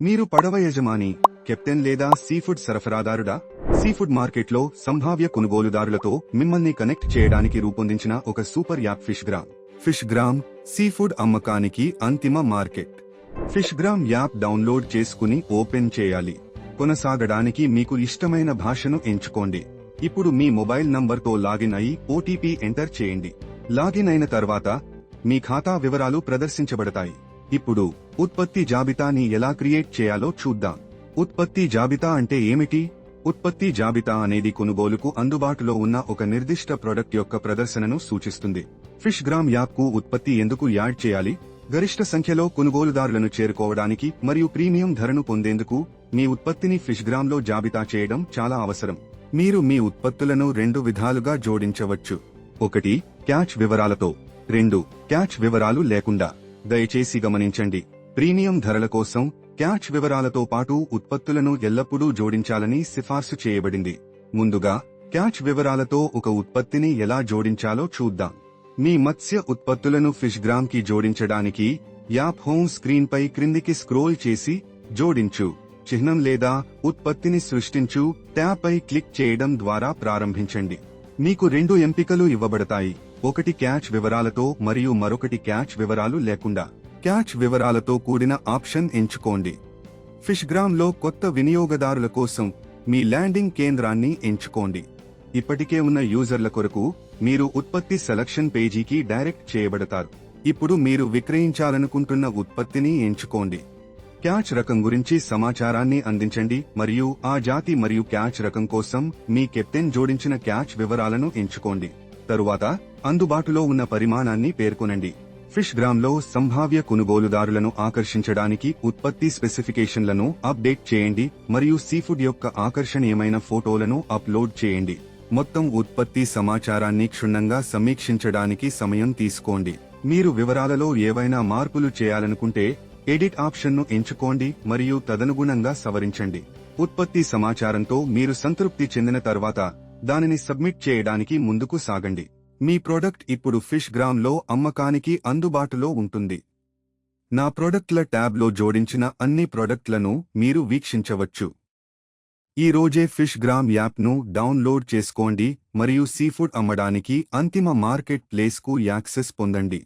మీరు పడవ యజమాని, కెప్టెన్ లేదా సీఫుడ్ సరఫరాదారుడా? సీఫుడ్ మార్కెట్లో సంభావ్య కొనుగోలుదారులతో మిమ్మల్ని కనెక్ట్ చేయడానికి రూపొందించిన ఒక సూపర్ యాప్ ఫిష్గ్రామ్. ఫిష్గ్రామ్ సీఫుడ్ అమ్మకానికి అంతిమ మార్కెట్. ఫిష్గ్రామ్ యాప్ డౌన్లోడ్ చేసుకుని ఓపెన్ చేయాలి. కొనసాగడానికి మీకు ఇష్టమైన భాషను ఎంచుకోండి. ఇప్పుడు మీ మొబైల్ నంబర్తో లాగిన్ అయి ఓటీపీ ఎంటర్ చేయండి. లాగిన్ అయిన తర్వాత మీ ఖాతా వివరాలు ప్రదర్శించబడతాయి. ఇప్పుడు ఉత్పత్తి జాబితాని ఎలా క్రియేట్ చేయాలో చూద్దాం. ఉత్పత్తి జాబితా అంటే ఏమిటి? ఉత్పత్తి జాబితా అనేది కొనుగోలుకు అందుబాటులో ఉన్న ఒక నిర్దిష్ట ప్రొడక్ట్ యొక్క ప్రదర్శనను సూచిస్తుంది. ఫిష్గ్రామ్ యాప్కు ఉత్పత్తి ఎందుకు యాడ్ చేయాలి? గరిష్ట సంఖ్యలో కొనుగోలుదారులను చేరుకోవడానికి మరియు ప్రీమియం ధరను పొందేందుకు మీ ఉత్పత్తిని ఫిష్గ్రామ్లో జాబితా చేయడం చాలా అవసరం. మీరు మీ ఉత్పత్తులను రెండు విధాలుగా జోడించవచ్చు. 1. క్యాచ్ వివరాలతో. 2. క్యాచ్ వివరాలు లేకుండా. దయచేసి గమనించండి, ప్రీమియం ధరల కోసం క్యాచ్ వివరాలతో పాటు ఉత్పత్తులను ఎల్లప్పుడూ జోడించాలని సిఫార్సు చేయబడింది. ముందుగా క్యాచ్ వివరాలతో ఒక ఉత్పత్తిని ఎలా జోడించాలో చూద్దాం. మీ మత్స్య ఉత్పత్తులను ఫిష్గ్రామ్ కి జోడించడానికి యాప్ హోమ్ స్క్రీన్ పై క్రిందికి స్క్రోల్ చేసి జోడించు చిహ్నం లేదా ఉత్పత్తిని సృష్టించు ట్యాబ్ పై క్లిక్ చేయడం ద్వారా ప్రారంభించండి. మీకు రెండు ఎంపికలు ఇవ్వబడతాయి, ఒకటి క్యాచ్ వివరాలతో మరియు మరొకటి క్యాచ్ వివరాలు లేకుండా. క్యాచ్ వివరాలతో కూడిన ఆప్షన్ ఎంచుకోండి. ఫిష్గ్రామ్లో కొత్త వినియోగదారుల కోసం మీ ల్యాండింగ్ కేంద్రాన్ని ఎంచుకోండి. ఇప్పటికే ఉన్న యూజర్ల కొరకు మీరు ఉత్పత్తి సెలక్షన్ పేజీకి డైరెక్ట్ చేయబడతారు. ఇప్పుడు మీరు విక్రయించాలనుకుంటున్న ఉత్పత్తిని ఎంచుకోండి. క్యాచ్ రకం గురించి సమాచారాన్ని అందించండి మరియు ఆ జాతి మరియు క్యాచ్ రకం కోసం మీ కెప్టెన్ జోడించిన క్యాచ్ వివరాలను ఎంచుకోండి. తరువాత అందుబాటులో ఉన్న పరిమాణాన్ని పేర్కొనండి. ఫిష్గ్రామ్లో సంభావ్య కొనుగోలుదారులను ఆకర్షించడానికి ఉత్పత్తి స్పెసిఫికేషన్లను అప్డేట్ చేయండి మరియు సీఫుడ్ యొక్క ఆకర్షణీయమైన ఫోటోలను అప్లోడ్ చేయండి. మొత్తం ఉత్పత్తి సమాచారాన్ని క్షుణ్ణంగా సమీక్షించడానికి సమయం తీసుకోండి. మీరు వివరాలలో ఏవైనా మార్పులు చేయాలనుకుంటే ఎడిట్ ఆప్షన్ను ఎంచుకోండి మరియు తదనుగుణంగా సవరించండి. ఉత్పత్తి సమాచారంతో మీరు సంతృప్తి చెందిన తర్వాత దానిని సబ్మిట్ చేయడానికి ముందుకు సాగండి. మీ ప్రోడక్ట్ ఇప్పుడు ఫిష్గ్రామ్లో అమ్మకానికి అందుబాటులో ఉంటుంది. నా ప్రొడక్ట్ల ట్యాబ్లో జోడించిన అన్ని ప్రొడక్ట్లను మీరు వీక్షించవచ్చు. ఈ రోజే ఫిష్గ్రామ్ యాప్ను డౌన్లోడ్ చేసుకోండి మరియు సీఫుడ్ అమ్మడానికి అంతిమ మార్కెట్ ప్లేస్కు యాక్సెస్ పొందండి.